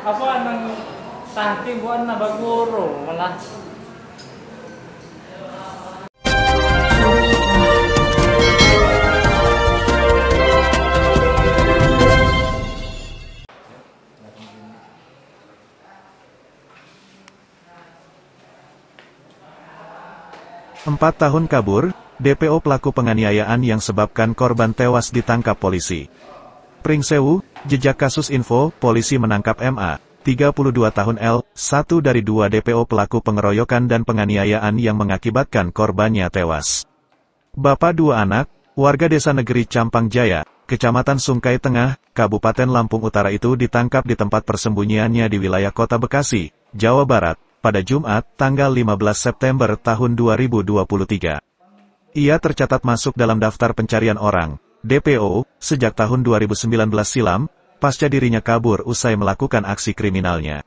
apa nang tangki buat nambah guru malah. Empat tahun kabur, DPO pelaku penganiayaan yang sebabkan korban tewas ditangkap polisi. Pringsewu, jejak kasus info, polisi menangkap MA, 32 tahun L, satu dari dua DPO pelaku pengeroyokan dan penganiayaan yang mengakibatkan korbannya tewas. Bapak dua anak, warga desa negeri Campang Jaya, Kecamatan Sungkai Tengah, Kabupaten Lampung Utara itu ditangkap di tempat persembunyiannya di wilayah Kota Bekasi, Jawa Barat, pada Jumat, tanggal 15 September tahun 2023. Ia tercatat masuk dalam daftar pencarian orang, DPO, sejak tahun 2019 silam, pasca dirinya kabur usai melakukan aksi kriminalnya.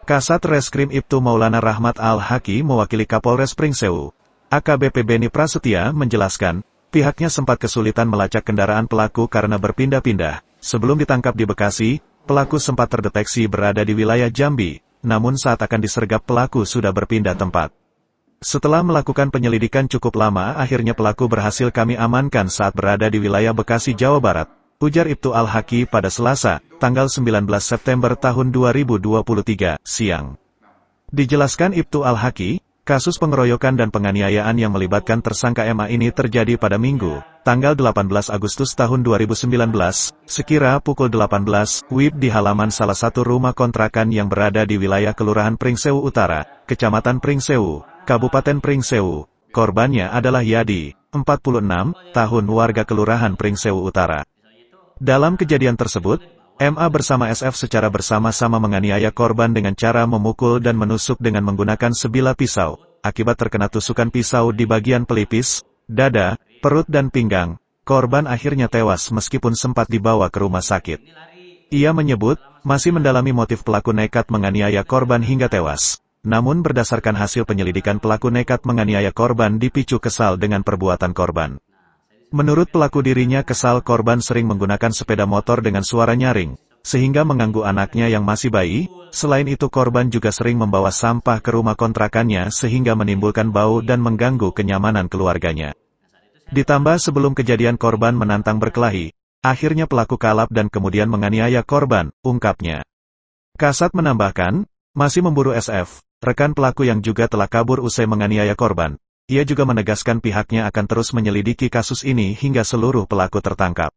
Kasat Reskrim Ibtu Maulana Rahmat Al-Haki mewakili Kapolres Pringsewu, AKBP Beni Prasetya menjelaskan, pihaknya sempat kesulitan melacak kendaraan pelaku karena berpindah-pindah. Sebelum ditangkap di Bekasi, pelaku sempat terdeteksi berada di wilayah Jambi, namun saat akan disergap pelaku sudah berpindah tempat. Setelah melakukan penyelidikan cukup lama, akhirnya pelaku berhasil kami amankan saat berada di wilayah Bekasi, Jawa Barat, ujar Ibtu Al-Haki pada Selasa, tanggal 19 September tahun 2023, siang. Dijelaskan Ibtu Al-Haki, kasus pengeroyokan dan penganiayaan yang melibatkan tersangka MA ini terjadi pada Minggu, tanggal 18 Agustus tahun 2019, sekira pukul 18 WIB di halaman salah satu rumah kontrakan yang berada di wilayah Kelurahan Pringsewu Utara, Kecamatan Pringsewu, Kabupaten Pringsewu. Korbannya adalah Yadi, 46 tahun, warga Kelurahan Pringsewu Utara. Dalam kejadian tersebut, MA bersama SF secara bersama-sama menganiaya korban dengan cara memukul dan menusuk dengan menggunakan sebilah pisau. Akibat terkena tusukan pisau di bagian pelipis, dada, perut dan pinggang, korban akhirnya tewas meskipun sempat dibawa ke rumah sakit. Ia menyebut, masih mendalami motif pelaku nekat menganiaya korban hingga tewas. Namun berdasarkan hasil penyelidikan, pelaku nekat menganiaya korban dipicu kesal dengan perbuatan korban. Menurut pelaku, dirinya kesal korban sering menggunakan sepeda motor dengan suara nyaring, sehingga mengganggu anaknya yang masih bayi. Selain itu, korban juga sering membawa sampah ke rumah kontrakannya sehingga menimbulkan bau dan mengganggu kenyamanan keluarganya. Ditambah sebelum kejadian korban menantang berkelahi, akhirnya pelaku kalap dan kemudian menganiaya korban, ungkapnya. Kasat menambahkan, masih memburu SF, rekan pelaku yang juga telah kabur usai menganiaya korban. Ia juga menegaskan pihaknya akan terus menyelidiki kasus ini hingga seluruh pelaku tertangkap.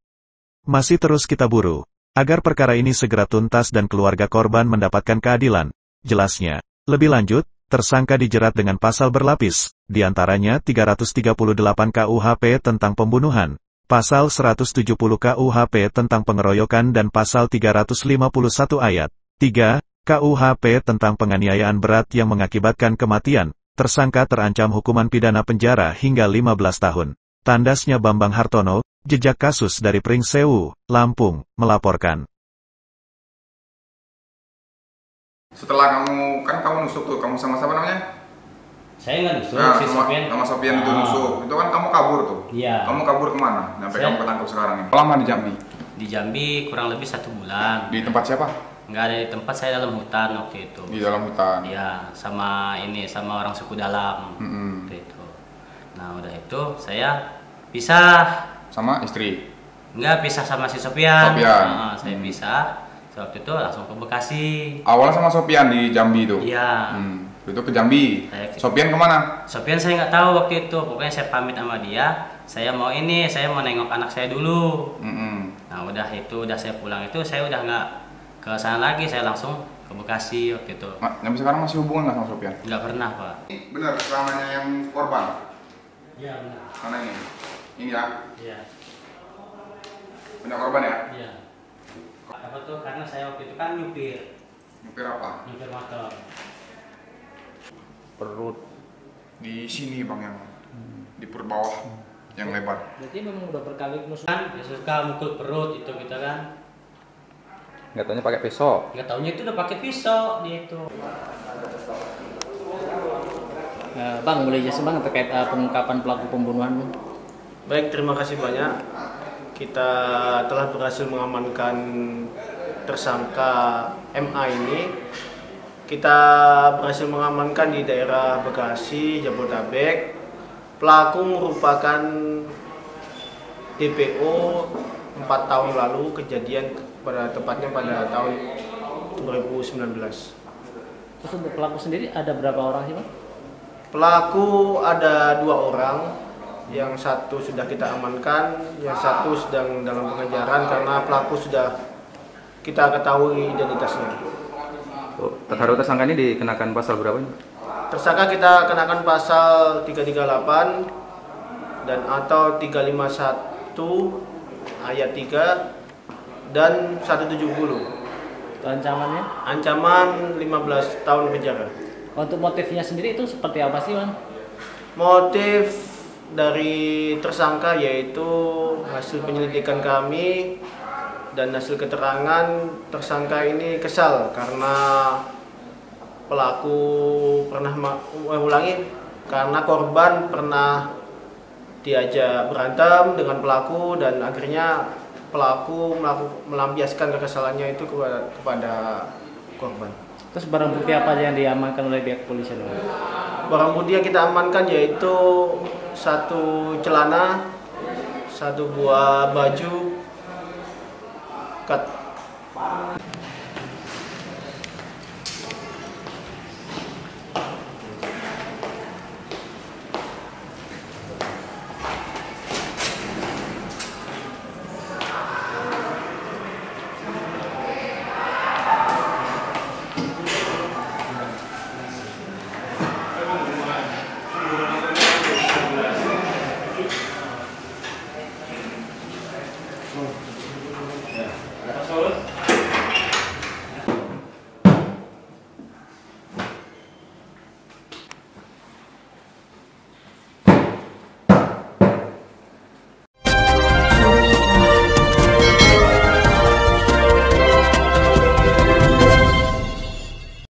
Masih terus kita buru, agar perkara ini segera tuntas dan keluarga korban mendapatkan keadilan, jelasnya. Lebih lanjut, tersangka dijerat dengan pasal berlapis, diantaranya 338 KUHP tentang pembunuhan, pasal 170 KUHP tentang pengeroyokan dan pasal 351 ayat 3 KUHP tentang penganiayaan berat yang mengakibatkan kematian. Tersangka terancam hukuman pidana penjara hingga 15 tahun. Tandasnya Bambang Hartono, jejak kasus dari Pringsewu, Lampung, melaporkan. Setelah kamu nusuk tuh, kamu sama siapa namanya? Saya nggak nusuk, Nah, si Sofian. nama Sofian itu nusuk. Itu kan kamu kabur tuh. Iya. Kamu kabur kemana? Sampai Saya- kamu ketangkep sekarang ini. Lama di Jambi? Di Jambi kurang lebih 1 bulan. Di tempat siapa? Nggak ada di tempat, saya dalam hutan waktu itu. Di dalam hutan. Iya, sama orang suku dalam. Waktu itu. Nah, udah itu saya pisah. Sama istri? Nggak, pisah sama si Sofian. Sofian. Saya pisah. Waktu itu langsung ke Bekasi. Awalnya sama Sofian di Jambi tuh? Iya. Itu ke Jambi. Sofian kemana? Sofian saya nggak tahu waktu itu. Pokoknya saya pamit sama dia. Saya mau nengok anak saya dulu. Nah, udah saya pulang itu, saya udah nggak ke sana lagi, saya langsung ke Bekasi waktu itu. Sampai sekarang masih hubungan nggak sama Sofian? Nggak pernah, Pak. Benar, namanya yang korban? Iya benar. Mana ini? Ini ya? Iya. Punya korban ya? Iya. Apa tuh? Karena saya waktu itu kan nyupir Nyupir apa? motor. Perut. Di sini bang, yang di perut bawah, yang lebar. Berarti memang udah berkali nusuk kan? Ya suka mukul perut itu kita kan. Nggak taunya pakai pisau. Nggak taunya itu udah pakai pisau dia itu. Bang, boleh jelasin Bang terkait pengungkapan pelaku pembunuhan? Baik, terima kasih banyak. Kita telah berhasil mengamankan tersangka MA ini, kita berhasil mengamankan di daerah Bekasi, Jabodetabek. Pelaku merupakan DPO 4 tahun lalu, kejadian tepatnya pada tahun 2019. Terus untuk pelaku sendiri ada berapa orang sih Bang? Pelaku ada 2 orang, yang satu sudah kita amankan, yang satu sedang dalam pengejaran karena pelaku sudah kita ketahui identitasnya. Terhadap tersangka ini dikenakan pasal berapa ini? Tersangka kita kenakan pasal 338 dan atau 351 ayat 3 dan 170. Ancamannya? Ancaman 15 tahun penjara. Untuk motifnya sendiri itu seperti apa sih Bang? Motif dari tersangka yaitu hasil penyelidikan kami dan hasil keterangan tersangka ini kesal karena pelaku pernah karena korban pernah diajak berantem dengan pelaku dan akhirnya pelaku melampiaskan kekesalannya itu kepada korban. Terus barang bukti apa aja yang diamankan oleh pihak kepolisian? Barang bukti yang kita amankan yaitu 1 celana, 1 buah baju,